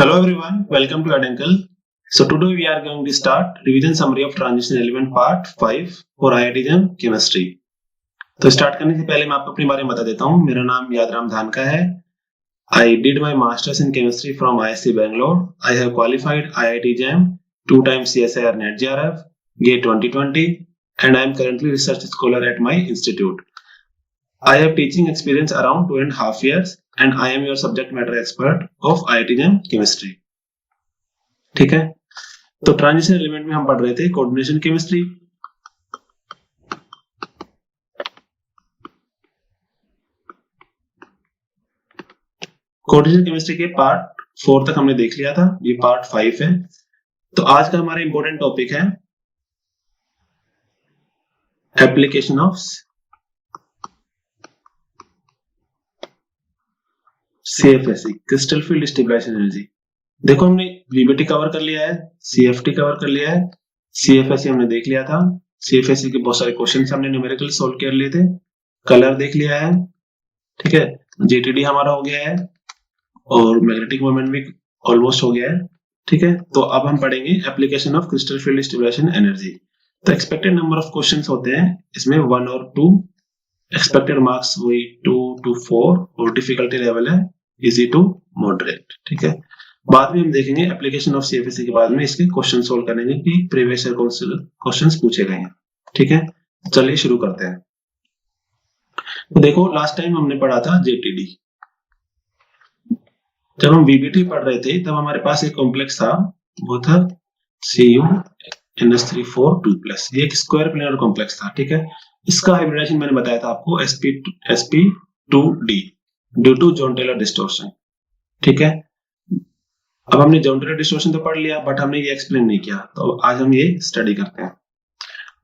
Hello everyone, welcome to Adenkel. So today we are going to start revision summary of transition element part 5 for IIT JAM chemistry. तो start करने से पहले मैं आपको अपने बारे में बता देता हूँ। मेरा नाम यादराम धानका है। I did my masters in chemistry from ISC Bangalore. I have qualified IIT JAM 2 times CSIR NET JRF GATE 2020 and I am currently research scholar at my institute. I have teaching experience around 2.5 years and I am your subject matter expert of IIT JAM chemistry. ठीक है, तो transition element में हम पढ़ रहे थे coordination chemistry. Coordination chemistry के part 4 तक हमने देख लिया था, ये पार्ट 5 है। तो आज का हमारा इंपॉर्टेंट टॉपिक है application of CFSE, crystal field stabilisation energy. देखो हमने VBT कवर कर लिया है, CFT कवर कर लिया है, CFSE हमने देख लिया था। CFSE के बहुत सारे क्वेश्चंस हमने न्यूमेरिकल सॉल्व कर लिए थे, कलर देख लिया है, ठीक है, JTD हमारा हो गया है और मैग्नेटिक मोमेंट भी ऑलमोस्ट हो गया है, ठीक है। तो अब हम पढ़ेंगे application of crystal field stabilisation energy. तो एक्सपेक्टेड नंबर ऑफ क्वेश्चंस होते हैं इसमें 1 और 2, एक्सपेक्टेड मार्क्स वही 2 to 4 और डिफिकल्टी लेवल है इजी टू मॉडरेट, ठीक है। बाद में हम देखेंगे एप्लीकेशन ऑफ CFSE के बाद में इसके क्वेश्चन सोल्व करेंगे कि प्रीवियस ईयर क्वेश्चंस पूछे गए हैं, ठीक है। चलिए शुरू करते हैं। तो देखो लास्ट टाइम हमने पढ़ा था JTD। जब हम VBT पढ़ रहे थे तब हमारे पास एक कॉम्प्लेक्स था, वो था CuNH3,4,2+। ये एक स्क्वायर प्लेनर कॉम्प्लेक्स था, ठीक है। इसका हाइब्रिडाइजेशन मैंने बताया था आपको sp2d due to Jahn Teller distortion, ठीक है। अब हमने जॉन टेलर डिस्टॉर्शन तो पढ़ लिया बट हमने ये एक्सप्लेन नहीं किया, तो आज हम ये स्टडी करते हैं।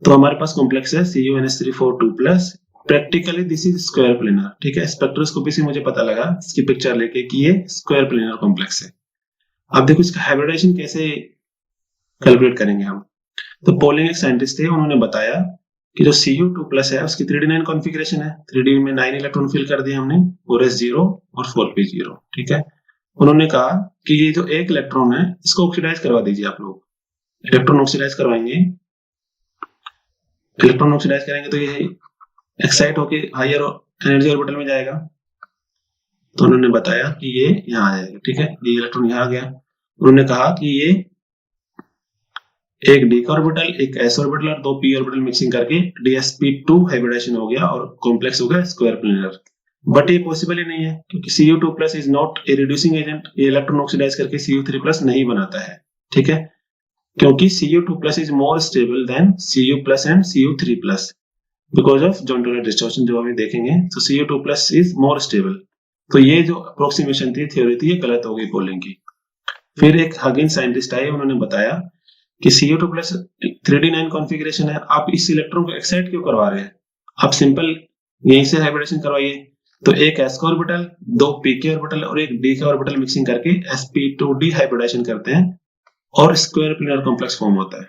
तो हमारे पास कॉम्प्लेक्स है CuNH3,4,2+। Practically this is square planar, ठीक है। स्पेक्ट्रोस्कोपी से मुझे पता लगा इसकी पिक्चर लेके कि ये स्क्वायर प्लेनर कॉम्प्लेक्स है। अब देखो इसका हाइब्रिडाइजेशन कैसे कैलकुलेट करेंगे हम। तो पोलिंग एक साइंटिस्ट थे, उन्होंने बताया कि जो Cu2+ है उसकी 3d9 कॉन्फ़िगरेशन है। 3d में 9 इलेक्ट्रॉन फिल कर दिए हमने, 4s0 और 4p0, ठीक है। उन्होंने कहा कि ये जो एक इलेक्ट्रॉन है इसको ऑक्सीडाइज करवा दीजिए आप लोग। इलेक्ट्रॉन ऑक्सीडाइज करवाएंगे, इलेक्ट्रॉन ऑक्सीडाइज करेंगे तो ये एक्साइट होके हायर एनर्जी ऑर्बिटल में जाएगा। तो उन्होंने बताया कि ये यहाँ आ जाएगा, ठीक है। ये इलेक्ट्रॉन यहाँ आ गया। उन्होंने कहा कि ये एक d का ऑर्बिटल, एक s ऑर्बिटल और 2 p ऑर्बिटल मिक्सिंग करके dsp2 हाइब्रिडाइजेशन हो गया और कॉम्प्लेक्स हो गया स्क्वायर प्लेनर। बट ये पॉसिबल ही नहीं है क्योंकि Cu2+ is not a reducing agent. ये इलेक्ट्रॉन ऑक्सीडाइज करके Cu3+ नहीं बनाता है, ठीक है, क्योंकि Cu2+ is more stable than Cu+ and Cu3+ because of Jahn Teller distortion जो हम देखेंगे। तो Cu2+ इज मोर स्टेबल। तो ये जो अप्रोक्सीमेशन थी, थ्योरी थी, ये गलत हो गई पोलिंग की। फिर एक हगिन साइंटिस्ट आए, उन्होंने बताया कि Cu2+ 3d9 कॉन्फ़िगरेशन है, आप इस इलेक्ट्रॉन को एक्साइट क्यों करवा रहे हैं, आप सिंपल यहीं से हाइब्रिडेशन करवाइए। तो एक s का ऑर्बिटल, 2 p के ऑर्बिटल और एक d का ऑर्बिटल मिक्सिंग करके sp2d हाइब्रिडाइजेशन करते हैं और स्क्वायर प्लेनर कॉम्प्लेक्स फॉर्म होता है,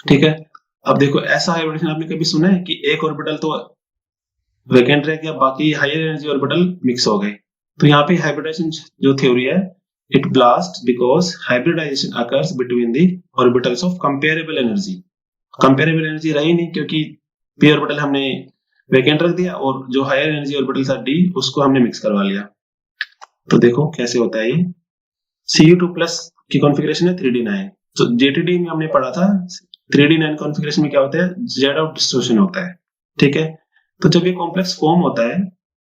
ठीक है। अब देखो ऐसा हाइब्रिडेशन आपने कभी सुना है कि एक ऑर्बिटल तो वैकेंट रह गया, बाकी हायर एनर्जी ऑर्बिटल मिक्स हो गए। तो यहाँ पे हाइब्रिडाइजेशन जो थ्योरी है, it blasts because hybridization occurs between the orbitals of comparable energy. Comparable energy रही नहीं क्योंकि p ऑर्बिटल हमने वैकेंट रख दिया और जो हायर एनर्जी ऑर्बिटल था d उसको हमने मिक्स करवा लिया। तो देखो कैसे होता है ये। Cu2+ की कॉन्फ़िगरेशन है 3d9। तो JTD में हमने पढ़ा था 3d9 कॉन्फ़िगरेशन में क्या होता है, z आउट डिस्टॉर्शन होता है, ठीक है। तो जब ये कॉम्प्लेक्स फॉर्म होता है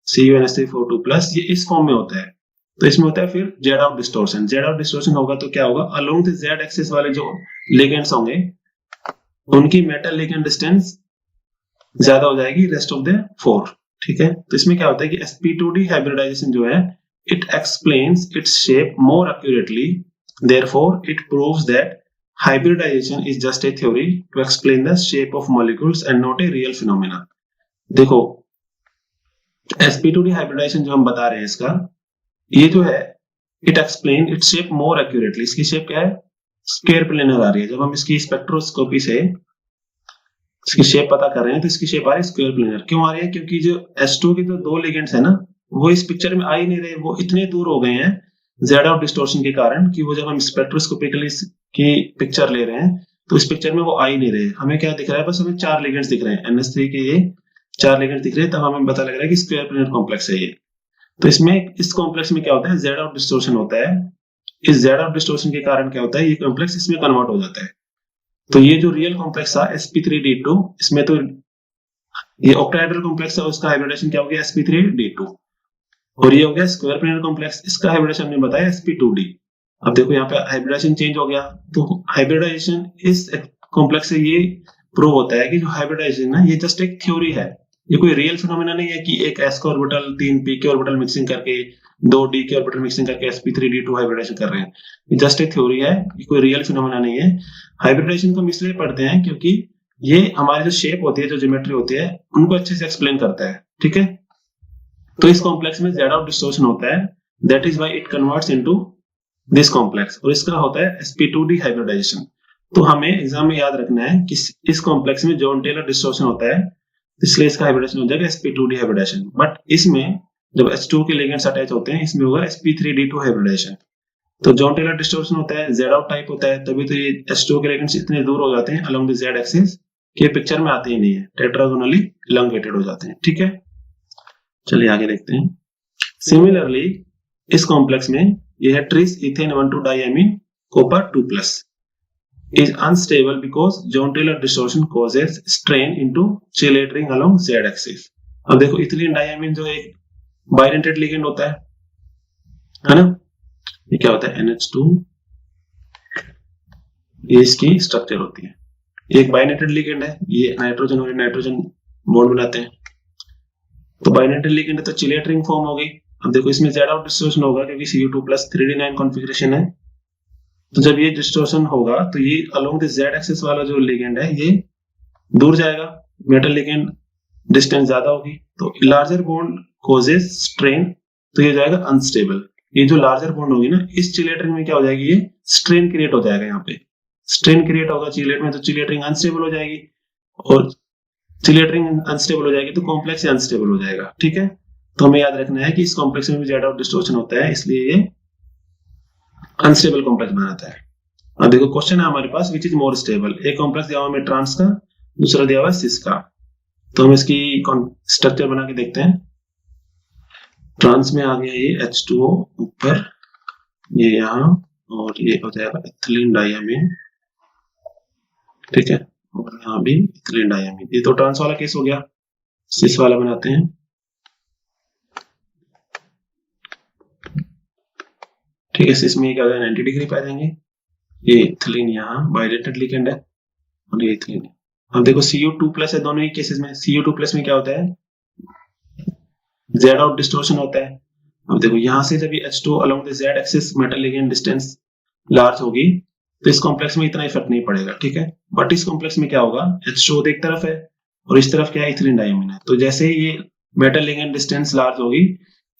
CuNH3,4,2+, ये इस फॉर्म में होता है। तो इसमें होता है फिर Z out distortion. Z out distortion होगा तो क्या होगा, अलोंग द जेड एक्सिस वाले जो लिगेंड्स होंगे उनकी मेटल लिगेंड डिस्टेंस ज्यादा हो जाएगी रेस्ट ऑफ द 4, ठीक है। तो इसमें क्या होता है कि sp2d हाइब्रिडाइजेशन जो है, it explains its shape more accurately, therefore it proves that hybridisation is just a theory to explain the shape of molecules and not a real phenomena. देखो sp2d हाइब्रिडाइजेशन जो हम बता रहे हैं इसका, ये जो है it explain it's shape more accurately. इसकी शेप क्या है, स्क्वायर प्लेनर आ रही है। जब हम इसकी स्पेक्ट्रोस्कोपी से इसकी शेप पता कर रहे हैं तो इसकी शेप आ रही है स्क्वायर प्लेनर। क्यों आ रही है, क्योंकि जो S2 के जो 2 लिगेंड्स है ना, वो इस पिक्चर में आ ही नहीं रहे, वो इतने दूर हो गए हैं जेड आउट डिस्टोर्शन के कारण कि वो जब हम स्पेक्ट्रोस्कोपिकली की पिक्चर ले रहे हैं तो इस पिक्चर में वो आ ही नहीं रहे, हमें क्या दिख रहा है, बस हमें 4 लिगेंड्स दिख रहे हैं, NH3 के ये 4 लिगेंड्स दिख रहे हैं, तब हमें पता लग रहा है कि स्क्वायर प्लेनर कॉम्प्लेक्स है ये। तो इसमें इस कॉम्प्लेक्स में क्या होता है, जेड आउट डिस्टोर्शन होता है। इस जेड आउट डिस्टोर्शन के कारण क्या होता है, ये कॉम्प्लेक्स इसमें कन्वर्ट हो जाता है। तो ये जो रियल कॉम्प्लेक्स था sp3d2, इसमें तो ये ऑक्टाहेड्रल कॉम्प्लेक्स है, उसका हाइब्रिडेशन क्या हो गया sp3d2, और ये हो गया स्क्वायर प्लेनर कॉम्प्लेक्स, इसका हाइब्रिडेशन हमने बताया sp2d। अब देखो यहाँ पे हाइब्रिडेशन चेंज हो गया, तो हाइब्रिडाइजेशन इस कॉम्प्लेक्स से ये प्रूव होता है कि जो हाइब्रिडाइजेशन है ये जस्ट एक थ्योरी है, ये कोई रियल फिनोमेना नहीं है कि एक s का ऑर्बिटल 3 p के ऑर्बिटल मिक्सिंग करके 2 d के ऑर्बिटल मिक्सिंग करके sp3d2 हाइब्रिडेशन कर रहे हैं, ये जस्ट एक थ्योरी है, ये कोई रियल फिनोमेना नहीं है। हाइब्रिडेशन को हम इसलिए पढ़ते हैं क्योंकि ये हमारी जो शेप होती है, जो ज्योमेट्री होती है, उनको अच्छे से एक्सप्लेन करता है, ठीक है। तो इस कॉम्प्लेक्स में जेड आउट डिस्टोर्शन होता है, that is why it converts into this complex, और इसका होता है sp2d हाइब्रिडाइजेशन। तो हमें एग्जाम में याद रखना है कि इस कॉम्प्लेक्स में जॉन टेलर डिस्टोर्शन होता है, इसलिए इसका हाइब्रिडेशन हो जाएगा sp2d हाइब्रिडेशन। बट इसमें जब H2 के लिगेंड्स अटैच होते हैं, इसमें होगा sp3d2 हाइब्रिडेशन। तो जॉन टेलर डिस्टोर्शन होता है, जेड आउट टाइप होता है, तभी तो ये H2 के लिगेंड्स इतने दूर हो जाते हैं अलोंग द जेड एक्सिस कि पिक्चर में आते ही नहीं है, टेट्रागोनली इलॉन्गेटेड हो जाते हैं, ठीक है। चलिए आगे देखते हैं। सिमिलरली इस कॉम्प्लेक्स में ये है tris ethane 1,2 diamine copper 2+ is unstable because John Taylor distortion causes strain into chelating along z axis। अब देखो इथिलीन डाइअमीन जो एक बाइडेंटेड लिगेंड होता है ना, ये क्या होता है NH2, ये इसकी स्ट्रक्चर होती है, एक बाइडेंटेड लिगेंड है, ये नाइट्रोजन और नाइट्रोजन बॉन्ड बनाते हैं, तो बाइडेंटेड लिगेंड है तो चिलेटरिंग फॉर्म हो गई। अब देखो इसमें जेड आउट डिस्टोर्शन होगा क्योंकि Cu2+ 3d9 कॉन्फ़िगरेशन है, तो जब ये डिस्टोर्शन होगा तो ये अलोंग द जेड एक्सिस वाला जो लिगेंड है ये दूर जाएगा, मेटल लिगेंड डिस्टेंस ज्यादा होगी, तो लार्जर बॉन्ड कॉजेस स्ट्रेन, तो ये जाएगा अनस्टेबल। ये जो लार्जर बॉन्ड होगी ना, इस चिलेटरिंग में क्या हो जाएगी, ये स्ट्रेन क्रिएट हो जाएगा, यहाँ पे स्ट्रेन क्रिएट होगा चिलेट में, तो चिलेटरिंग अनस्टेबल हो जाएगी, और चिलेटरिंग अनस्टेबल हो जाएगी तो कॉम्प्लेक्स अनस्टेबल हो जाएगा, ठीक है। तो हमें याद रखना है कि इस कॉम्प्लेक्स में भी जेड आउट डिस्टोर्शन होता है, इसलिए ये अनस्टेबल कॉम्प्लेक्स बनाता है। अब देखो क्वेश्चन है हमारे पास, विच इज मोर स्टेबल, एक कॉम्प्लेक्स दिया हुआ है ट्रांस का, दूसरा दिया हुआ है सिस का। तो हम इसकी स्ट्रक्चर बना के देखते हैं। ट्रांस में आ गया ये H2O ऊपर, ये यहाँ, और ये हो जाएगा इथिलीन डाइअमीन, ठीक है, और यहाँ भी इथिलीन डाइअमीन। ये तो ट्रांस वाला केस हो गया। सिस वाला बनाते हैं, ठीक है। सिस में क्या होगा, 90 डिग्री पा जाएंगे, ये इथिलीन यहाँ बाइडेंटेड लिगेंड है, और ये इथिलीन है। अब देखो Cu2+ है दोनों ही केसेस में, Cu2+ में क्या होता है, जेड आउट डिस्टोर्शन होता है। अब देखो यहाँ से जब ये H2 along the Z axis metal ligand distance large होगी तो इस कॉम्प्लेक्स में इतना इफेक्ट नहीं पड़ेगा, ठीक है। बट इस कॉम्प्लेक्स में क्या होगा, H2 एक तरफ है और इस तरफ क्या है, इथिलीन डाइअमीन है, तो जैसे ही ये मेटल लिगेंड डिस्टेंस लार्ज होगी,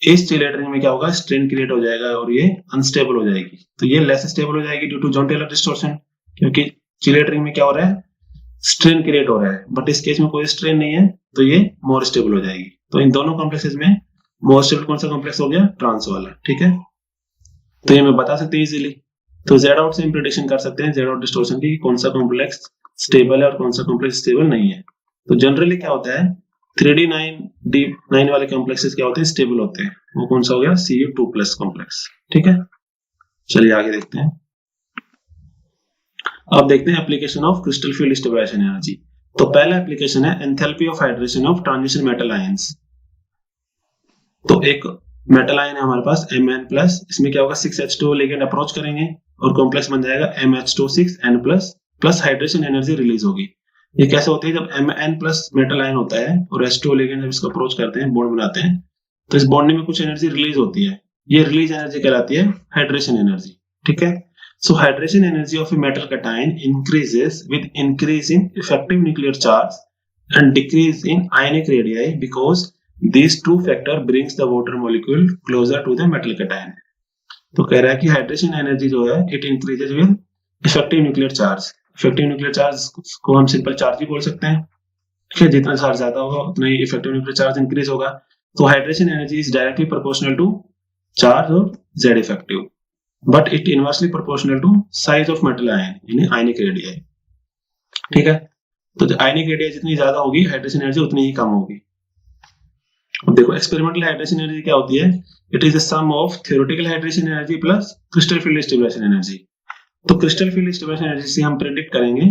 इस चिलेटरिंग में क्या होगा, स्ट्रेन क्रिएट हो जाएगा और ये अनस्टेबल हो जाएगी, तो ये लेस स्टेबल हो जाएगी due to Jahn Teller distortion, क्योंकि चिलेटरिंग में क्या हो रहा है, स्ट्रेन क्रिएट हो रहा है, बट इस केस में कोई स्ट्रेन नहीं है, तो ये मोर स्टेबल हो जाएगी। तो इन दोनों कॉम्प्लेक्सेस में मोर स्टेबल कौन सा कॉम्प्लेक्स हो गया, ट्रांस वाला, ठीक है। तो ये मैं बता सकते हैं इजीली, तो जेड आउट से हम प्रेडिक्शन कर सकते हैं जेड आउट डिस्टोर्शन की, कौन सा कॉम्प्लेक्स स्टेबल है और कौन सा कॉम्प्लेक्स स्टेबल नहीं है। तो जनरली क्या होता है, 3d9 d9 वाले कॉम्प्लेक्सेस क्या होते हैं, स्टेबल होते हैं, वो कौन सा हो गया, Cu2+ कॉम्प्लेक्स, ठीक है। चलिए आगे देखते हैं। अब देखते हैं application of crystal field stabilisation energy. तो पहला एप्लीकेशन है enthalpy of hydration of transition metal ions. तो एक मेटल आयन है हमारे पास Mn+, इसमें क्या होगा, 6H2 लिगेंड अप्रोच करेंगे और कॉम्प्लेक्स बन जाएगा MH2 6N+, plus hydration energy release होगी। ये कैसे होती है, जब Mn+ मेटल आयन होता है और H2 लिगेंड जब इसको अप्रोच करते हैं, बॉन्ड बनाते हैं, तो इस बॉन्डिंग में कुछ एनर्जी रिलीज होती है, ये रिलीज एनर्जी कहलाती है हाइड्रेशन एनर्जी, ठीक है। So hydration energy of a metal cation increases with increase in effective nuclear charge and decrease in ionic radii because these two factors brings the water molecule closer to the metal cation। तो कह रहा है कि hydration energy जो है it increases with effective nuclear charge. Effective nuclear charge को हम simple charge भी बोल सकते हैं, ठीक है। जितना चार्ज ज्यादा होगा उतना ही इफेक्टिव न्यूक्लियर चार्ज इंक्रीज होगा। तो hydration energy is directly proportional to charge और Z effective, but it inversely proportional to size of metal ion, यानी आयनिक रेडियाई। ठीक है, तो आयनिक रेडियाई जितनी ज्यादा होगी हाइड्रेशन एनर्जी उतनी ही कम होगी। अब देखो एक्सपेरिमेंटल हाइड्रेशन एनर्जी क्या होती है, it is the sum of theoretical hydration energy plus crystal field stabilisation energy. तो क्रिस्टल फील्ड स्टेबलाइजेशन एनर्जी से हम प्रेडिक्ट करेंगे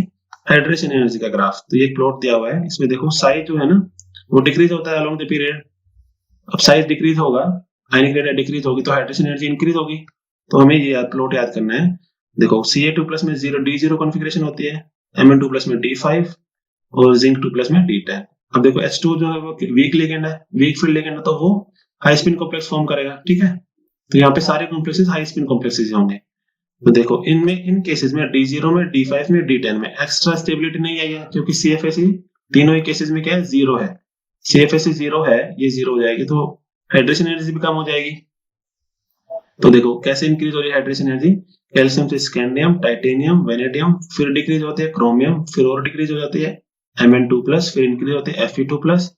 हाइड्रेशन एनर्जी का ग्राफ। तो ये प्लॉट दिया हुआ है, इसमें देखो साइज जो है ना वो डिक्रीज होता है अलोंग द पीरियड। अब साइज डिक्रीज होगा, आयनिक रेडियाई डिक्रीज होगी तो हाइड्रेशन एनर्जी इंक्रीज होगी। तो हमें ये प्लॉट याद करना है। देखो Ca2+ में 0D0 कॉन्फ़िगरेशन होती है, Mn2+ में D5 और Zinc2+ में D10। अब देखो H2 जो है वो वीक लिगेंड है, वीक फील्ड लिगेंड है, तो वो हाई स्पिन कॉम्प्लेक्स फॉर्म करेगा। ठीक है, तो यहाँ पे सारे कॉम्प्लेक्सेस हाई स्पिन कॉम्प्लेक्सेस होंगे। तो देखो इनमें इन केसेस में D0 में D5 में D10 में एक्स्ट्रा स्टेबिलिटी नहीं आई है, क्योंकि CFSE तीनों ही केसेस में क्या है, 0 है। CFSE 0 है, ये 0 हो जाएगी तो हाइड्रेशन एनर्जी भी कम हो जाएगी। तो देखो कैसे इंक्रीज हो रही है हाइड्रेशन एनर्जी, कैल्शियम से स्कैंडियम, टाइटेनियम, वेनेडियम, फिर डिक्रीज होती है क्रोमियम, फिर और डिक्रीज हो जाती है Mn2+, फिर इंक्रीज होती है Fe2+,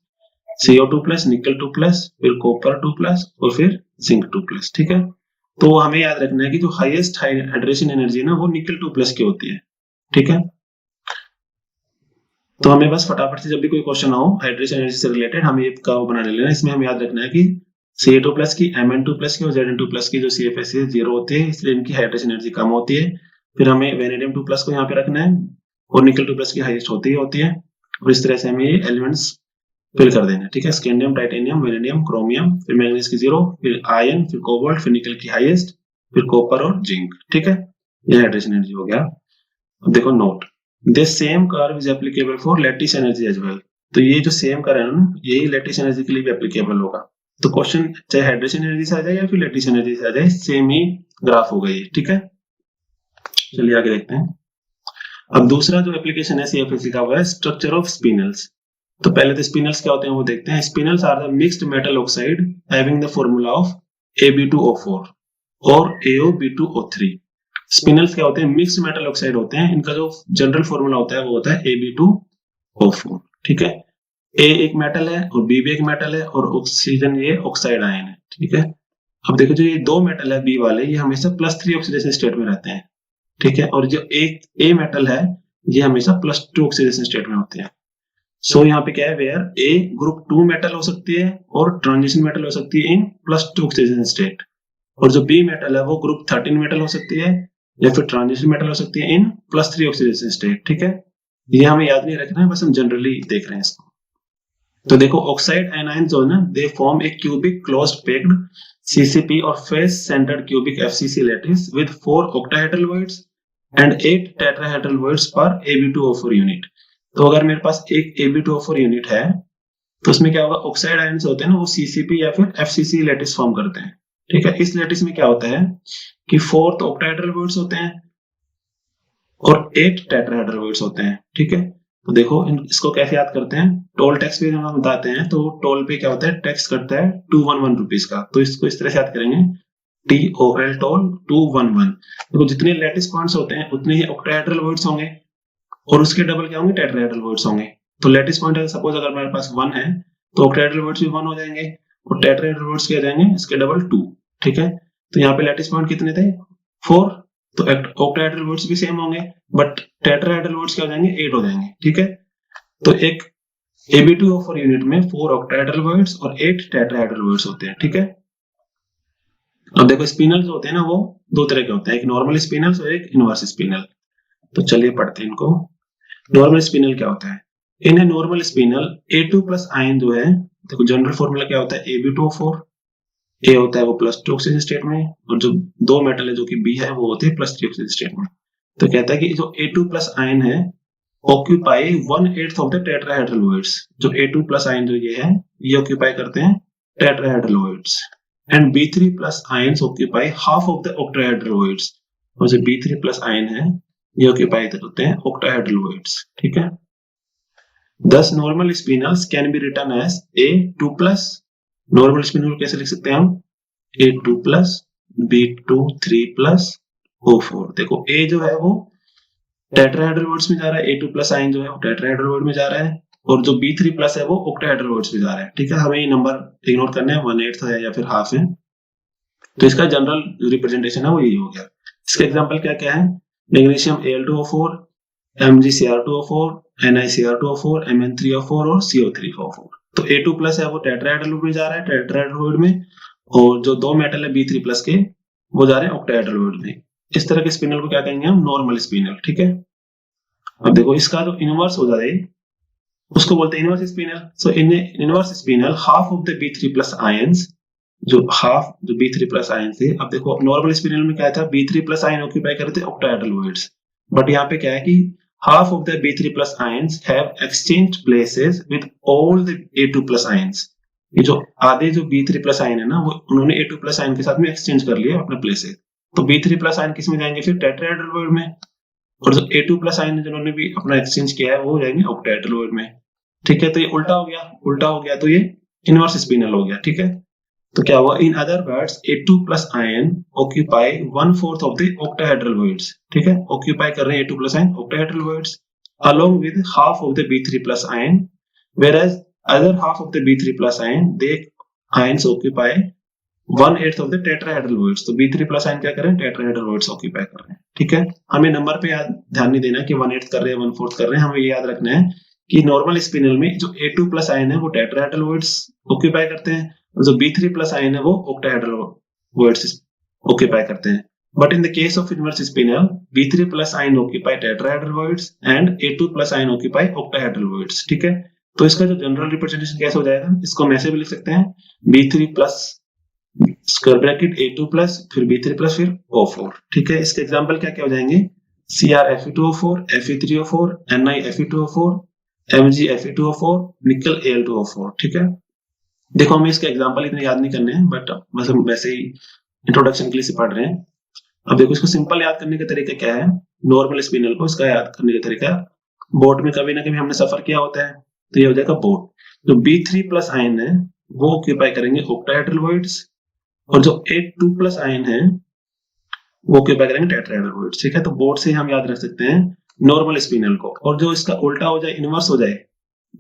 CO2+, निकल 2+, फिर कॉपर 2+, और फिर जिंक 2+। ठीक है, तो हमें याद रखना है कि जो हाईएस्ट हाइड्रेशन एनर्जी है ना वो निकल 2+ की होती है। ठीक है, तो हमें बस फटाफट से जब भी कोई क्वेश्चन आओ हाइड्रेशन एनर्जी से रिलेटेड हमें ये कर्व बना लेना। इसमें हमें याद रखना है कि Ca2+ की, Mn2+ की और Zn2+ की जो CFSE 0 होती है, इसलिए इनकी हाइड्रेशन एनर्जी कम होती है। फिर हमें वेनेडियम 2+ को यहाँ पे रखना है और निकल 2+ की हाईएस्ट होती है और इस तरह से हमें ये एलिमेंट्स फिल कर देना है। ठीक है, स्कैंडियम, टाइटेनियम, वेनेडियम, क्रोमियम, फिर मैग्नीज की 0, फिर आयन, फिर कोबाल्ट, फिर निकल की हाईएस्ट, फिर कॉपर और जिंक। ठीक है, ये हाइड्रेशन एनर्जी हो गया। अब देखो note, this same curve is applicable for lattice energy as well. तो ये जो सेम कर्व है ना यही लैटिस एनर्जी के लिए भी एप्लीकेबल होगा। तो क्वेश्चन चाहे हाइड्रेशन एनर्जी से आ जाए या फिर लैटिस एनर्जी से आ जाए, सेम ही ग्राफ होगा ये। ठीक है, चलिए आगे देखते हैं। अब दूसरा जो एप्लीकेशन है CFSE का वो है स्ट्रक्चर ऑफ स्पिनल्स। तो पहले तो स्पिनल्स क्या होते हैं वो देखते हैं। Spinels are the mixed metal oxide having the formula of Ab2O4 और AoB2O3। स्पिनल्स क्या होते हैं, मिक्स्ड मेटल ऑक्साइड होते हैं, इनका जो जनरल फॉर्मूला होता है वो होता है Ab2O4। ठीक है, A एक मेटल है और B भी एक मेटल है और ऑक्सीजन ये ऑक्साइड आयन है। ठीक है, अब देखो जो ये दो मेटल है B वाले, ये हमेशा +3 ऑक्सीडेशन स्टेट में रहते हैं। ठीक है, और जो एक A मेटल है ये हमेशा +2 ऑक्सीडेशन स्टेट में होते हैं। सो यहाँ पे क्या है, वेयर A ग्रुप 2 मेटल हो सकती है और ट्रांजिशन मेटल हो सकती है इन +2 ऑक्सीडेशन स्टेट, और जो B मेटल है वो ग्रुप 13 मेटल हो सकती है या फिर ट्रांजिशन मेटल हो सकती है इन +3 ऑक्सीडेशन स्टेट। ठीक है, ये हमें याद नहीं रखना है, बस हम जनरली देख रहे हैं इसको। तो देखो ऑक्साइड एनायन जो है ना, they form A cubic closed packed CCP और face centred cubic FCC lattice with 4 octahedral voids and 8 tetrahedral voids पर Ab2O4 यूनिट। तो अगर मेरे पास एक Ab2O4 यूनिट है तो उसमें क्या होगा, ऑक्साइड आयन्स होते हैं ना वो CCP या फिर FCC लैटिस फॉर्म करते हैं। ठीक है, इस लैटिस में क्या होता है कि 4 तो ऑक्टाहेड्रल वॉइड्स होते हैं और 8 टेट्राहेड्रल वॉइड्स होते हैं। ठीक है, तो देखो इसको कैसे याद करते हैं, टोल टैक्स पे हम बताते हैं तो टोल पे क्या होता है, टैक्स कटता है 211 रुपीज का। तो इसको इस तरह से याद करेंगे, TOL टोल 211। देखो जितने लैटिस पॉइंट्स होते हैं उतने ही ऑक्टाहेड्रल वॉइड्स होंगे और उसके डबल क्या होंगे, टेट्राहेड्रल वॉइड्स होंगे। तो लैटिस पॉइंट है सपोज अगर मेरे पास 1 है तो ऑक्टाहेड्रल वॉइड्स भी 1 हो जाएंगे और टेट्राहेड्रल वॉइड्स क्या जाएंगे, इसके डबल 2। ठीक है, तो यहाँ पे लैटिस पॉइंट कितने थे, 4, तो ऑक्टाहेड्रल वॉइड्स भी सेम होंगे बट टेट्राहेड्रल वॉइड्स क्या हो जाएंगे, 8 हो जाएंगे। ठीक है, तो एक Ab2O4 यूनिट में 4 ऑक्टाहेड्रल वॉइड्स और 8 टेट्राहेड्रल वॉइड्स होते हैं। ठीक है, अब देखो स्पिनल्स होते हैं ना वो दो तरह के होते हैं, एक नॉर्मल स्पिनल्स और एक इनवर्स स्पिनल। तो चलिए पढ़ते हैं इनको। नॉर्मल स्पिनल क्या होता है, in a normal spinel A2+ ion जो है, देखो जनरल फॉर्मूला क्या होता है, Ab2O4, A होता है वो +2 ऑक्सीजन स्टेट में और जो दो मेटल है जो कि B है वो होते हैं +3 ऑक्सीजन स्टेट में। तो कहता है कि जो A2+ आयन है occupy 1/8 of the tetrahedral voids. जो A2+ आयन जो ये ऑक्यूपाई करते हैं tetrahedral voids and B3+ ions occupy half of the octahedral voids. और जो B3+ आयन है ये ऑक्यूपाई करते हैं ऑक्टाहेड्रल वॉइड्स। ठीक है, Thus normal spinels can be written as A2+। Normal spinel कैसे लिख सकते हैं हम, A2+, B2 3+ O4। देखो A जो है वो टेट्राहेड्रल वॉइड्स में जा रहा है, A2+ आयन जो है वो टेट्राहेड्रल वॉइड में जा रहा है और जो B3+ है वो ऑक्टाहेड्रल वॉइड्स में जा रहा है। ठीक है, हमें ये नंबर इग्नोर करने हैं, 1/8 है या फिर हाफ है। तो इसका जनरल रिप्रेजेंटेशन है वो यही हो गया। इसका एग्जांपल क्या क्या है, magnesium Al2O4, MgCr2O4, NiCr2O4, Mn3O4 और CO3O4। तो A2 प्लस है वो टेट्राहेड्रल में जा रहा है, टेट्राहेड्रल में, और जो दो मेटल है B3 प्लस के वो जा रहे हैं ऑक्टाहेड्रल में। इस तरह के स्पिनल को क्या कहेंगे हम, नॉर्मल स्पिनल। ठीक है, अब देखो इसका जो इनवर्स हो जाए उसको बोलते हैं inverse spinel. So in inverse spinel half of the B3 plus ions, जो B3 प्लस आयन थे, अब देखो नॉर्मल स्पिनल में क्या था, B3 प्लस आयन ऑक्यूपाई करते ऑक्टाहेड्रल वॉइड्स, बट यहाँ पे क्या है कि half of the B3 plus ions have exchanged places with all the A2 plus ions। ये जो आधे जो B3 plus ion है ना, वो उन्होंने A2 plus ion के साथ में एक्सचेंज कर लिया अपने प्लेसेस। तो B3 plus ion किस में जाएंगे फिर, टेट्राहेड्रल वॉइड में, और जो A2 plus ion जिन्होंने भी अपना एक्सचेंज किया है वो हो जाएंगे ऑक्टाहेड्रल वॉइड में। ठीक है, तो ये उल्टा हो गया, तो ये इनवर्स स्पिनल हो गया। ठीक है, तो क्या हुआ, in other words A2 plus ion occupy 1/4 of the octahedral voids. ठीक है, ऑक्यूपाई कर रहे हैं A2 plus ion octahedral voids along with half of the B3 plus ion, whereas other half of the B3 plus ion they ions occupy 1/8 of the tetrahedral voids। तो B3 plus ion क्या करें, tetrahedral voids occupy कर रहे हैं। ठीक है, हमें number पे ध्यान नहीं देना कि 1/8 कर रहे हैं 1/4 कर रहे हैं, हमें ये याद रखना है कि नॉर्मल स्पिनल में जो A2 प्लस आयन है वो टेट्राहेड्रल वॉइड्स ऑक्यूपाई करते हैं, और जो B3 प्लस आयन है वो ऑक्टाहेड्रल वॉइड्स ऑक्यूपाई करते हैं। But in the case of inverse spinel, B3 plus ion occupy tetrahedral voids and A2 plus ion occupy octahedral voids। ठीक है, तो इसका जो जनरल रिप्रेजेंटेशन कैसे हो जाएगा, इसको हम ऐसे भी लिख सकते हैं, B3 plus square bracket A2 plus फिर B3 प्लस फिर O4। ठीक है, इसके एग्जांपल क्या क्या हो जाएंगे, CrFe2O4, Fe3O4, NiFe2O4, MgFe2O4, निकल Al2O4। ठीक है, देखो हमें इसके एग्जांपल इतने याद नहीं करने हैं, बट बस हम वैसे ही इंट्रोडक्शन के लिए से पढ़ रहे हैं। अब देखो इसको सिंपल याद करने का तरीका क्या है, नॉर्मल स्पिनल को इसका याद करने का तरीका, बोट में कभी ना कभी हमने सफर किया होता है, तो ये हो जाएगा बोट। जो B3 प्लस आयन है वो ऑक्यूपाई करेंगे ऑक्टाहेड्रल वॉइड्स, और जो A2 प्लस आयन है वो ऑक्यूपाई करेंगे टेट्राहेड्रल वॉइड्स। ठीक है, तो बोट से हम याद रख सकते हैं नॉर्मल स्पिनल को, और जो इसका उल्टा हो जाए, इनवर्स हो जाए,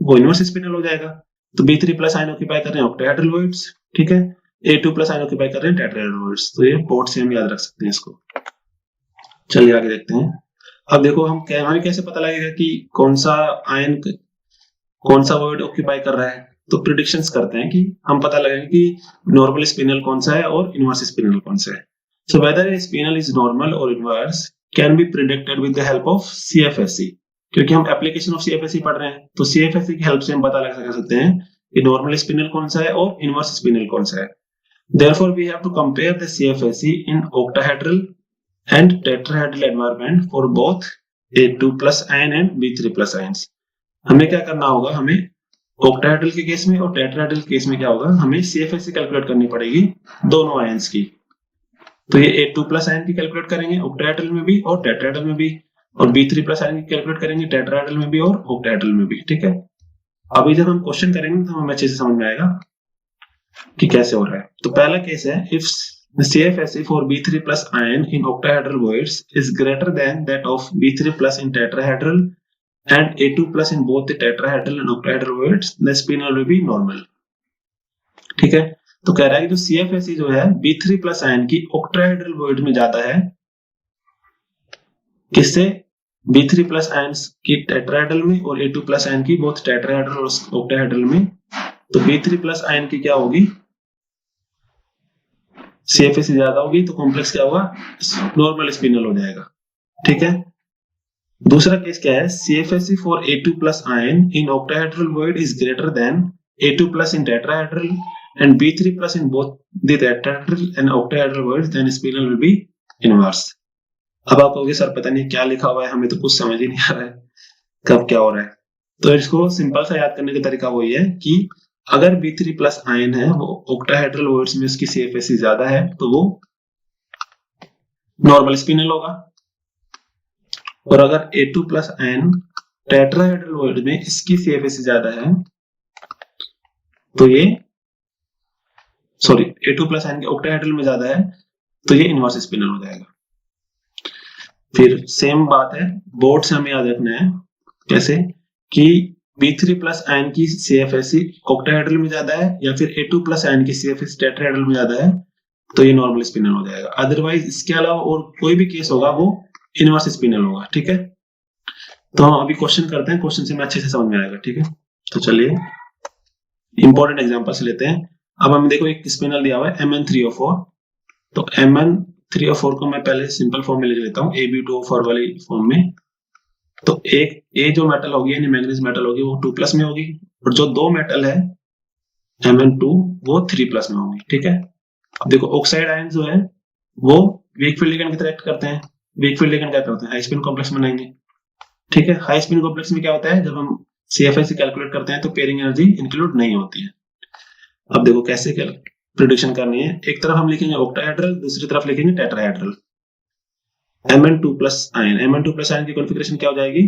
वो इनवर्स स्पिनल हो जाएगा। तो B3 प्लस आयन ऑक्यूपाई कर रहे हैं ऑक्टाहेड्रल वॉइड्स, ठीक है, A2 प्लस आयन ऑक्यूपाई कर रहे हैं टेट्राहेड्रल वॉइड्स, तो ये बोट से हम याद रख सकते हैं इसको। चलिए आगे देखते हैं। अब देखो हमें कैसे पता लगेगा कि कौन सा आयन कौन सा वॉइड ऑक्यूपाई कर रहा है, तो प्रिडिक्शंस करते हैं कि हम पता लगाएंगे कि नॉर्मल स्पिनल कौन सा है और इनवर्स स्पिनल कौन सा है। So whether a spinel is normal और inverse can be predicted with the help of CFSE, क्योंकि हम एप्लीकेशन ऑफ CFSE पढ़ रहे हैं, तो CFSE की हेल्प से हम पता लगा सकते हैं कि नॉर्मल स्पिनल कौन सा है और इनवर्स स्पिनल कौन सा है। Therefore, we have to compare the CFSE in octahedral and tetrahedral environment for both A2 plus ion and B3 plus ions। हमें क्या करना होगा, हमें octahedral के केस में और tetrahedral केस में क्या होगा, हमें CFSE कैलकुलेट करनी पड़ेगी दोनों आयंस की। तो ये A2 plus ion की कैलकुलेट करेंगे octahedral में भी और tetrahedral में भी, और B3 plus ion की कैलकुलेट करेंगे tetrahedral में भी और octahedral में भी। ठीक है, अभी जब हम क्वेश्चन करेंगे तो हमें अच्छे से समझ में आएगा कि कैसे हो रहा है। तो पहला केस है, if CFSE for B3 plus ion in octahedral voids is greater than that of B3 plus in tetrahedral and A2 plus in both the tetrahedral and octahedral voids, the spinel will be normal। ठीक है, तो कह रहा है कि जो CFSE जो है B3 plus ion की octahedral void में जाता है, किससे, B3 plus ions की tetrahedral में और A2 plus ion की both tetrahedral और octahedral में। तो B3 प्लस आयन की क्या होगी, CFSE ज्यादा होगी, तो कॉम्प्लेक्स क्या होगा, नॉर्मल स्पिनल हो जाएगा। ठीक है, दूसरा केस क्या है, CFSE for A2 plus ion in octahedral void is greater than A2 plus in tetrahedral and B3 plus in both the tetrahedral and octahedral voids, then spinel will be inverse. अब आप कहोगे sir पता नहीं क्या लिखा हुआ है, हमें तो कुछ समझ ही नहीं आ रहा है कब क्या हो रहा है। तो इसको सिंपल सा याद करने का तरीका वही है कि अगर B3 प्लस आयन है वो ऑक्टाहेड्रल वॉइड्स में उसकी CFSE ज्यादा है तो वो नॉर्मल स्पिनल होगा, और अगर A2 plus ion tetrahedral void में इसकी CFSE ज्यादा है तो ये A2 प्लस आयन के ऑक्टाहेड्रल में ज्यादा है तो ये इनवर्स स्पिनल हो जाएगा। फिर सेम बात है, बोर्ड से हमें याद रखना है कैसे कि B3 प्लस आयन की CFSE ऑक्टाहेड्रल में ज्यादा है या फिर A2 प्लस आयन की CFSE टेट्राहेड्रल में ज्यादा है, तो ये नॉर्मल स्पिनल हो जाएगा। अदरवाइज इसके अलावा और कोई भी केस होगा वो इनवर्स स्पिनल होगा। ठीक है, तो हम अभी क्वेश्चन करते हैं, क्वेश्चन से मैं अच्छे से समझ में आएगा। ठीक है, तो चलिए इंपॉर्टेंट एग्जांपल्स लेते हैं। अब हम देखो एक स्पिनल दिया हुआ है Mn3O4, तो Mn3O4 को मैं पहले सिंपल फॉर्म में लिख लेता हूँ, Ab2O4 वाली फॉर्म में। तो एक ए जो मेटल होगी यानी मैग्नीज मेटल होगी वो 2+ में होगी, और जो दो मेटल है Mn2 वो 3+ में होंगी। ठीक है, अब देखो ऑक्साइड आयन जो है वो वीक फील्ड लिगेंड की तरह एक्ट करते हैं। वीक फील्ड लिगेंड क्या करते हैं, हाई स्पिन कॉम्प्लेक्स बनाएंगे। ठीक है, हाई स्पिन कॉम्प्लेक्स में क्या होता है, जब हम CFS कैलकुलेट करते हैं तो पेयरिंग एनर्जी इंक्लूड नहीं होती है। अब देखो कैसे प्रेडिक्शन करनी है, एक तरफ हम लिखेंगे ऑक्टाहेड्रल, दूसरी तरफ लिखेंगे tetrahedral. Mn2+ ion, Mn2+ ion की कॉन्फ़िगरेशन क्या हो जाएगी,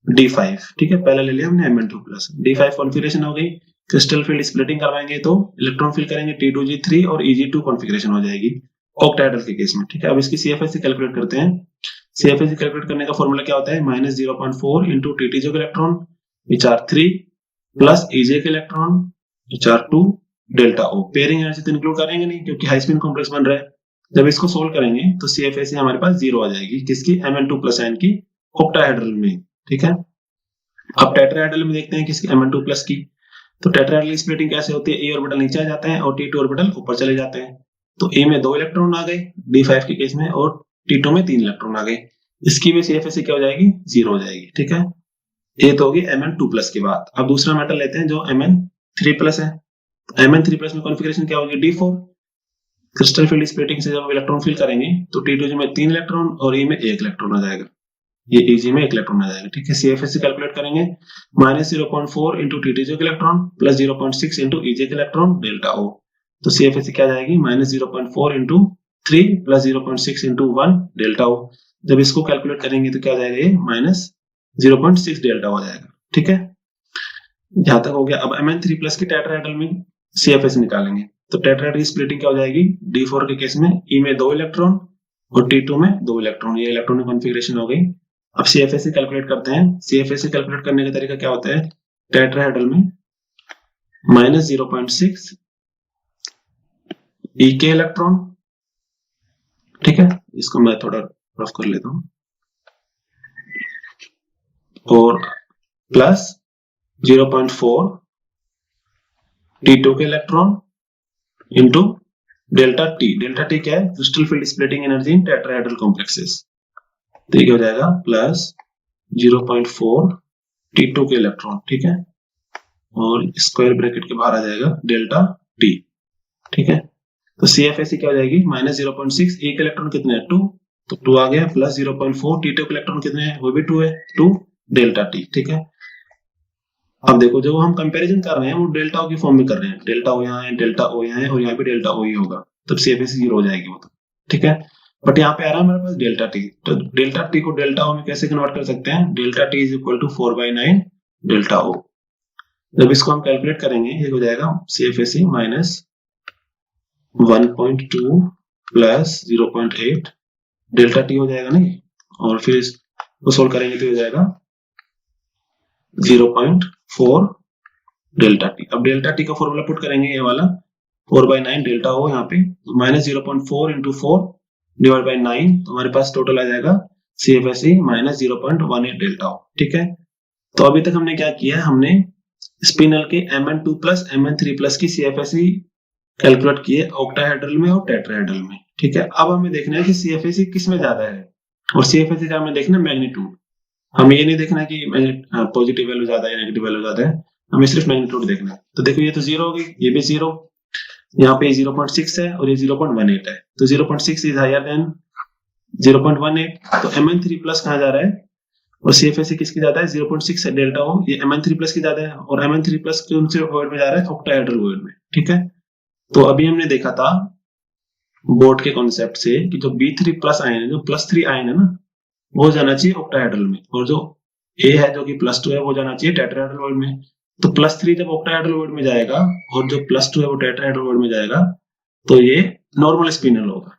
D5। ठीक है, पहले ले लिया हमने Mn2+, D5 कॉन्फ़िगरेशन हो गई। क्रिस्टल फील्ड स्प्लिटिंग करवाएंगे तो इलेक्ट्रॉन फिल करेंगे, T2G3 और Eg2 कॉन्फ़िगरेशन हो जाएगी ऑक्टाहेड्रल के केस में। ठीक है, अब इसकी CFS कैलकुलेट करते हैं। CFS कैलकुलेट करने का फॉर्मूला क्या होता है, -0.4 इंटू TTJ के electron which are 3 plus EJ के electron which are 2 delta O। Pairing energy तो इंक्लूड करेंगे नहीं क्योंकि हाई स्पिन कॉम्प्लेक्स बन रहा है। जब इसको सोल्व करेंगे तो CFS हमारे पास 0 आ जाएगी, किसकी, Mn2+ आयन की ऑक्टाहेड्रल में। ठीक है, अब टेट्राहेड्रल में देखते हैं किसकी, Mn2+ की। तो टेट्राहेड्रल स्प्लिटिंग कैसे होती है, ए ऑर्बिटल नीचे आ जाते हैं और T2 ऑर्बिटल ऊपर चले जाते हैं। तो ए में 2 इलेक्ट्रॉन आ गए D5 के केस में, और T2 में 3 इलेक्ट्रॉन आ गए। इसकी भी CFS क्या हो जाएगी, 0 हो जाएगी। ठीक है, ये तो होगी Mn2+ की बात। अब दूसरा मेटल लेते हैं जो Mn3+ है। Mn3+ में कॉन्फ़िगरेशन क्या होगी, D4। क्रिस्टल फील्ड स्प्लिटिंग से जब इलेक्ट्रॉन फिल करेंगे तो T2 में 3 इलेक्ट्रॉन और E में 1 इलेक्ट्रॉन आ जाएगा, ये Eg में 1 इलेक्ट्रॉन आ जाएगा। ठीक है, CFS कैलकुलेट करेंगे, -0.4 इंटू TTJ के इलेक्ट्रॉन प्लस 0.6 इंटू EJ के इलेक्ट्रॉन डेल्टा O। तो CFS क्या जाएगी, -0.4 into 3 plus 0.6 into 1 delta O। जब इसको कैलकुलेट करेंगे तो क्या जाएगा, ये -0.6 डेल्टा हो जाएगा। ठीक है, यहां तक हो गया। अब Mn3+ की टेट्राहेड्रल में CFS निकालेंगे, तो टेट्राहेड्रल स्प्लिटिंग क्या हो जाएगी, D4 के केस में E में 2 इलेक्ट्रॉन और T2 में 2 इलेक्ट्रॉन, ये इलेक्ट्रॉनिक कॉन्फ़िगरेशन हो गई। अब CFS कैलकुलेट करते हैं। CFS कैलकुलेट करने का तरीका क्या होता है, टेट्राहेड्रल में -0.6 E के इलेक्ट्रॉन। ठीक है, इसको मैं थोड़ा रफ कर लेता हूं, और प्लस 0.4 T2 के electron into delta T। Delta T क्या है, crystal field splitting energy in tetrahedral complexes. तो ये हो जाएगा प्लस 0.4 T2 के इलेक्ट्रॉन। ठीक है, और स्क्वायर ब्रैकेट के बाहर आ जाएगा डेल्टा T। ठीक है, तो CFS क्या हो जाएगी, -0.6 E के इलेक्ट्रॉन कितने हैं, 2, तो 2 आ गया, प्लस 0.4 T2 के इलेक्ट्रॉन कितने हैं, वो भी 2 है, 2 डेल्टा T। ठीक है, अब देखो जो हम कंपैरिजन कर रहे हैं वो डेल्टा O की फॉर्म में कर रहे हैं, डेल्टा O यहाँ है, डेल्टा O यहाँ है, और यहाँ पे डेल्टा O ही होगा, तब CFS 0 हो जाएगी वो तो। ठीक है, बट यहाँ पे आ रहा है हमारे पास डेल्टा T, तो डेल्टा T को डेल्टा O में कैसे कन्वर्ट कर सकते हैं, delta T is equal to 4/9 delta O। जब इसको हम कैलकुलेट करेंगे ये हो जाएगा CFS -1.2 प्लस 0.8 डेल्टा T हो जाएगा नहीं, और फिर इसको सोल्व करेंगे तो हो जाएगा 0.4 डेल्टा T। अब डेल्टा T का फॉर्मूला पुट करेंगे, ये वाला 4/9 डेल्टा O यहाँ पे, -0.4 इंटू 4 डिवाइड बाई 9, तो हमारे पास टोटल आ जाएगा CFS -0.18 डेल्टा O। ठीक है, तो अभी तक हमने क्या किया, हमने स्पिनल के Mn2+ Mn3+ की CFS कैलकुलेट किए ऑक्टाहेड्रल में और टेट्राहेड्रल में। ठीक है, अब हमें देखना है कि CFS किस में ज्यादा है, और CFS का हमें देखना है मैग्नीट्यूड। हमें ये नहीं देखना है कि पॉजिटिव वैल्यू ज्यादा है या नेगेटिव वैल्यू ज्यादा है, हमें सिर्फ मैग्नीट्यूड देखना है। तो देखो ये तो 0 हो गई, ये भी 0, यहाँ पे 0.6 है और ये 0.18 है, तो 0.6 इज हायर देन 0.18। तो Mn3+ कहाँ जा रहा है, और CFS किसकी ज्यादा है, 0.6 है डेल्टा O, ये Mn3+ की ज्यादा है, और Mn3+ कौन से वर्ड में जा रहा है, ऑक्टाहेड्रल वर्ड में। ठीक है, तो अभी हमने देखा था बोर्ड के कॉन्सेप्ट से कि जो B3+ आयन है, जो +3 आयन है ना, वो जाना चाहिए ऑक्टाहेड्रल में, और जो A है जो कि +2 है वो जाना चाहिए टेट्राहेड्रल वर्ड में। तो +3 जब ऑक्टाहेड्रल वर्ड में जाएगा और जो +2 है वो टेट्राहेड्रल वर्ड में जाएगा, तो ये नॉर्मल स्पिनल होगा।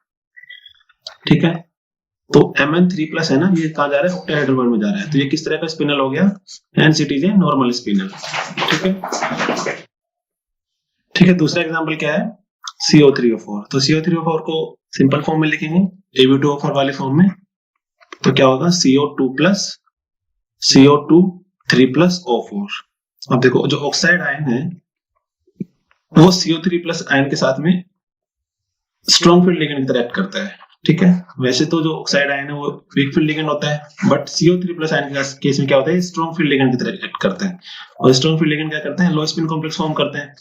ठीक है, तो Mn3+ है ना, ये कहाँ जा रहा है, ऑक्टाहेड्रल वर्ड में जा रहा है, तो ये किस तरह का स्पिनल हो गया, hence it is a normal spinel. ठीक है, ठीक है, दूसरा एग्जांपल क्या है, CO3O4। तो CO3O4 को सिंपल फॉर्म में लिखेंगे Ab2O4 वाले फॉर्म में, तो क्या होगा CO2 plus CO2 3 plus O4। अब देखो जो ऑक्साइड आयन है वो CO3 प्लस आयन के साथ में स्ट्रॉन्ग फील्ड लिगेंड की तरह एक्ट करता है, ठीक है। वैसे तो जो ऑक्साइड आयन है वो वीक फील्ड लिगेंड होता है, बट CO3 प्लस आयन के केस में क्या होता है, स्ट्रॉन्ग फील्ड लिगेंड की तरह एक्ट करते हैं। और स्ट्रॉन्ग फील्ड लिगेंड क्या करते हैं, लो स्पिन कॉम्प्लेक्स फॉर्म करते हैं।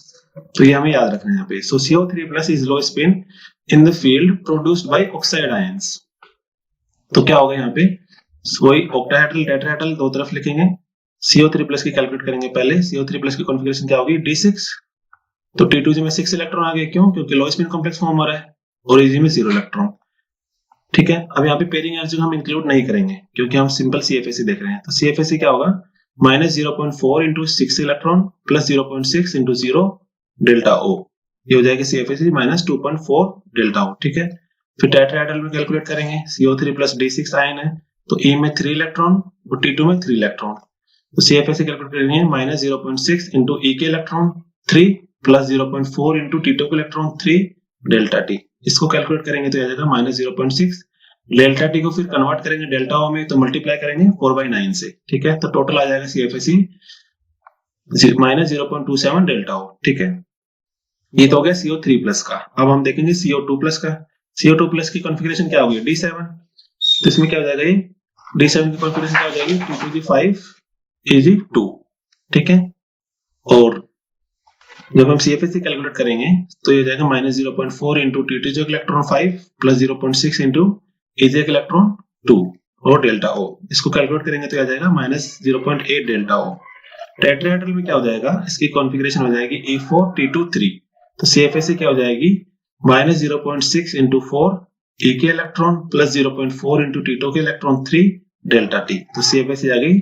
तो ये हमें याद रखना है यहाँ पे। सो CO3 plus is low spin in the field produced by oxide ions. तो क्या होगा यहाँ पे, वही ऑक्टाहेड्रल टेट्राहेड्रल दो तरफ लिखेंगे। CO3 प्लस की कैलकुलेट करेंगे पहले। CO3 प्लस की कॉन्फ़िगरेशन क्या होगी, D6। तो T2G में 6 इलेक्ट्रॉन आ गए, क्यों, क्योंकि लो स्पिन कॉम्प्लेक्स फॉर्म हो रहा है, और Eg में 0 इलेक्ट्रॉन, ठीक है। अब यहाँ पे पेयरिंग एनर्जी को हम इंक्लूड नहीं करेंगे क्योंकि हम सिंपल CFSE देख रहे हैं। तो CFSE क्या होगा, -0.4 into 6 electron plus 0.6 into 0 delta O, ये हो जाएगी CFSE -2.4 डेल्टा O, ठीक है। फिर टेट्राहेड्रल में कैलकुलेट करेंगे, CO3 प्लस D6 आयन है, तो E में 3 इलेक्ट्रॉन और T2 में 3 इलेक्ट्रॉन। तो CFSE कैलकुलेट करेंगे -0.6 इंटू E के इलेक्ट्रॉन 3 प्लस 0.4 इंटू T2 के इलेक्ट्रॉन 3 डेल्टा T। इसको कैलकुलेट करेंगे तो आ जाएगा -0.6 डेल्टा T को फिर कन्वर्ट करेंगे डेल्टा O में, तो मल्टीप्लाई करेंगे 4/9 से, ठीक है। तो टोटल आ जाएगा CFSE -0.27 डेल्टा O, ठीक है। ये तो हो गया CO3 प्लस का। अब हम देखेंगे CO2 प्लस का। CO2 प्लस की कॉन्फ़िगरेशन क्या होगी, D7। तो इसमें क्या हो जाएगा, ये D7 की कॉन्फ़िगरेशन क्या हो जाएगी, 2 to the 5 Ag2, ठीक है। और जब हम CFSE कैलकुलेट करेंगे तो ये हो जाएगा -0.4 into T2 electron 5 plus 0.6 into Ag electron 2 और डेल्टा O। इसको कैलकुलेट करेंगे तो आ जाएगा -0.8 डेल्टा O। टेट्राहेड्रल में क्या हो जाएगा, इसकी कॉन्फ़िगरेशन हो जाएगी E4T2 3। तो CFSE क्या हो जाएगी, -0.6 इंटू 4 E के इलेक्ट्रॉन प्लस 0.4 इंटू T2 के इलेक्ट्रॉन 3 डेल्टा T। तो CFSE आ गई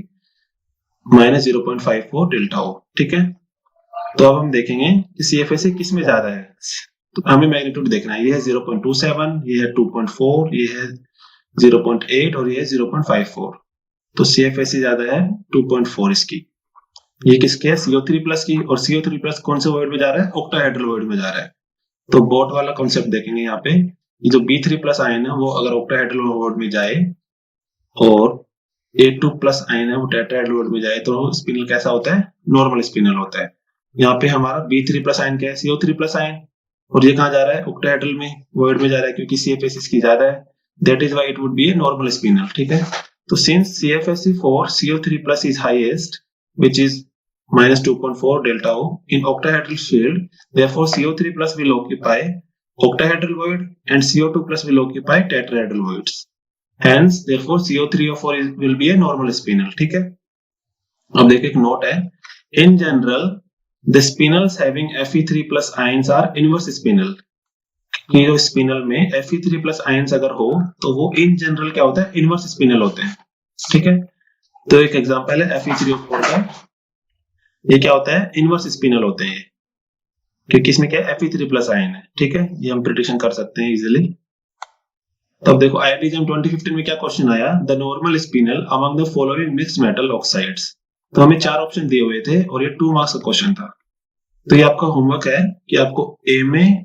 -0.54 डेल्टा O, ठीक है। तो अब हम देखेंगे कि CFSE किस में ज्यादा है। तो हमें मैग्नीट्यूड देखना है, ये है 0.27, ये है 2.4, ये है 0.8 और ये है 0.54। तो CFSE ज्यादा है 2.4 इसकी। ये किसके है, CO3 प्लस की। और CO3 प्लस कौन से वर्ड में जा रहा है, ऑक्टाहेड्रल वर्ड में जा रहा है। तो बोट वाला कॉन्सेप्ट देखेंगे यहाँ पे। ये जो B3 प्लस आयन है वो अगर ऑक्टाहेड्रल वर्ड में जाए और A2 प्लस आयन है वो टेट्राहेड्रल वर्ड में जाए तो स्पिनल कैसा होता है, नॉर्मल स्पिनल होता है। यहाँ पे हमारा B3 प्लस आयन क्या है, CO3 प्लस आयन, और ये कहाँ जा रहा है, ऑक्टाहेड्रल में वर्ड में जा रहा है क्योंकि CFSE इसकी ज्यादा है, that is why it would be a normal spinel, ठीक है। तो since CFSE for CO3 plus is highest, which is -2.4 delta O in octahedral field, therefore CO3 plus will occupy octahedral void and CO2 plus will occupy tetrahedral voids. Hence, therefore CO3O4 will be a normal spinel, ठीक है। अब देखिए एक note है, in general the spinels having Fe3 plus ions are inverse spinel। कि जो spinal में Fe3 plus ions अगर हो तो वो इन जनरल क्या होता है, इनवर्स स्पिनल होते हैं, ठीक है। तो एक एग्जांपल है Fe3O4 का, ये क्या होता है, इनवर्स स्पिनल होते हैं, क्योंकि इसमें क्या है, Fe3 प्लस आयन है, ठीक है। ये हम प्रिडिक्शन कर सकते हैं इजीली। तब देखो IIT एग्जाम 2015 में क्या क्वेश्चन आया, the normal spinel among the following mixed metal oxides. तो हमें 4 ऑप्शन दिए हुए थे और ये 2 मार्क्स का क्वेश्चन था। तो ये आपका होमवर्क है कि आपको ए में,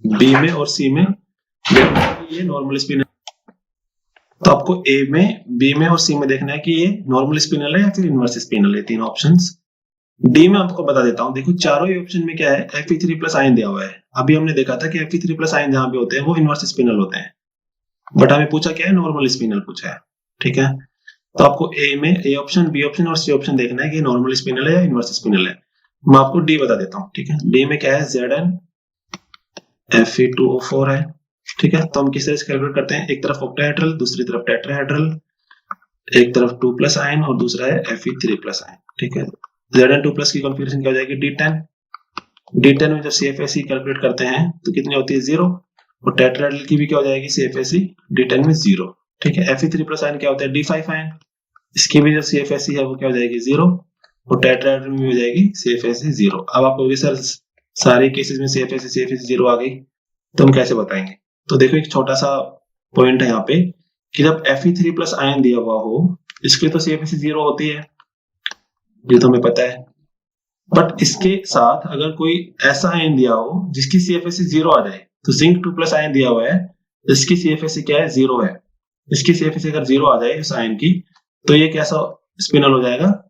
बी में और सी में देखना है कि ये नॉर्मल स्पिनल। तो आपको ए में, बी में और सी में देखना है कि ये नॉर्मल स्पिनल है या फिर इनवर्स स्पिनल है, 3 ऑप्शंस। डी में आपको बता देता हूं, देखो चारों ही ऑप्शन में क्या है, Fe3 प्लस आयन दिया हुआ है। अभी हमने देखा था कि Fe3 प्लस आयन जहां पे होते हैं वो इनवर्स स्पिनल होते हैं, बट हमें पूछा क्या है, नॉर्मल स्पिनल पूछा है, ठीक है। तो आपको ए में ए ऑप्शन, बी ऑप्शन और सी ऑप्शन देखना है कि नॉर्मल स्पिनल है या इनवर्स स्पिनल है। मैं आपको डी बता देता हूँ, ठीक है। डी में क्या है, Zn Fe2O4 है, ठीक है। तो हम किस तरह से कैलकुलेट करते हैं, एक तरफ ऑक्टाहेड्रल दूसरी तरफ टेट्राहेड्रल, एक तरफ 2 प्लस आयन और दूसरा है Fe3 प्लस आयन, ठीक है। Zn2 प्लस की कॉन्फ़िगरेशन क्या हो जाएगी, D10। D10 में जब CFSE कैलकुलेट करते हैं तो कितनी होती है, 0। और टेट्राहेड्रल की भी क्या हो जाएगी CFSE D10 में 0, ठीक है। Fe3 प्लस आयन क्या होता है, D5 आयन, इसकी भी जो CFSE है वो क्या हो जाएगी, 0। और टेट्राहेड्रल में हो जाएगी CFSE 0। अब आपको सर सारे केसेस में CFSE 0 आ गई, तो हम कैसे बताएंगे। तो देखो एक छोटा सा पॉइंट है यहाँ पे कि जब Fe3 प्लस आयन दिया हुआ हो इसके तो CFSE 0 होती है, ये तो हमें पता है। बट इसके साथ अगर कोई ऐसा आयन दिया हो जिसकी CFSE 0 आ जाए, तो जिंक 2+ आयन दिया हुआ है, इसकी CFSE क्या है, 0 है। इसकी CFSE अगर 0 आ जाए इस आयन की, तो ये कैसा स्पिनल हो जाएगा,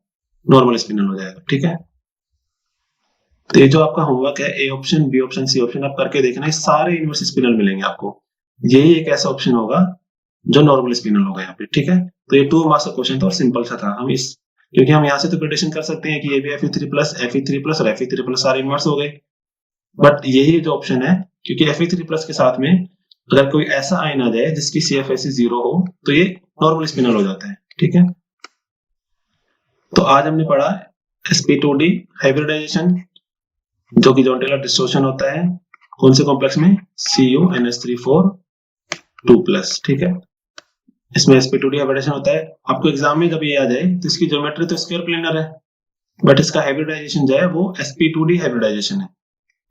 नॉर्मल स्पिनल हो जाएगा। ठीक है, तो ये जो आपका होमवर्क है, A option, B option, C option, आप करके देखना, ये सारे इनवर्स स्पिनल मिलेंगे आपको। यही एक ऐसा ऑप्शन होगा जो नॉर्मल स्पिनल होगा यहाँ पे। ठीक है, तो ये 2 मार्क्स का क्वेश्चन था और सिंपल सा था। हम इस, क्योंकि हम यहाँ से तो प्रेडिक्शन कर सकते हैं कि ये भी Fe3+, Fe3+ और Fe3+ सारे इनवर्स हो गए, बट यही जो ऑप्शन है, क्योंकि Fe3+ के साथ में अगर कोई ऐसा आयन आ जाए जिसकी CFSE 0 हो, तो ये नॉर्मल स्पिनल हो जाता है। ठीक है, तो आज हमने पढ़ा sp2d हाइब्रिडाइजेशन, जो कि जॉन टेलर डिस्टोर्शन होता है कौन से कॉम्प्लेक्स में, CuNH3,4,2+। ठीक है, इसमें sp2d हाइब्रिडाइजेशन होता है। आपको एग्जाम में जब ये आ जाए तो इसकी ज्योमेट्री तो स्क्वायर प्लेनर है, बट इसका हाइब्रिडाइजेशन जो है वो sp2d हाइब्रिडाइजेशन है।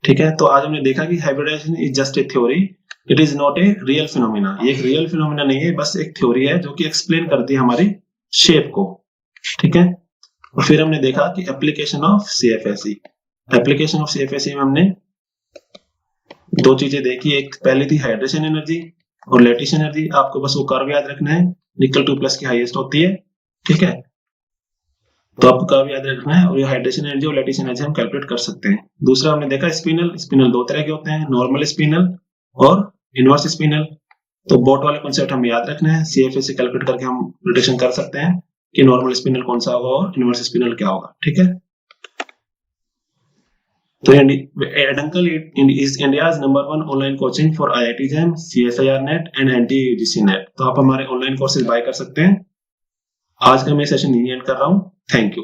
ठीक है, तो आज हमने देखा कि hybridisation is just a theory, it is not a real phenomena. ये एक रियल फिनोमिना नहीं है, बस एक थ्योरी है जो कि एक्सप्लेन करती है हमारी शेप को। ठीक है, और फिर हमने देखा कि application of CFSE, application of CFSE में हमने 2 चीजें देखी। एक पहली थी हाइड्रेशन एनर्जी और लैटिस एनर्जी। आपको बस वो कर्व याद रखना है, निकल 2+ की हाईएस्ट होती है। ठीक है, तो आपको कर्व याद रखना है, और ये हाइड्रेशन एनर्जी और लैटिस एनर्जी हम कैलकुलेट कर सकते हैं। दूसरा हमने देखा स्पिनल, स्पिनल 2 तरह के होते हैं, नॉर्मल स्पिनल और इनवर्स स्पिनल। तो बोट वाले कॉन्सेप्ट हम याद रखना है, CFSE कैलकुलेट करके हम प्रेडिक्शन कर सकते हैं कि नॉर्मल स्पिनल कौन सा होगा और इनवर्स स्पिनल क्या होगा। ठीक है, तो Edancal is India's #1 online coaching for IIT JAM, CSIR NET and NTUGC NET। तो आप हमारे ऑनलाइन कोर्सेज बाय कर सकते हैं। आज का मैं सेशन यहीं एंड कर रहा हूँ। Thank you.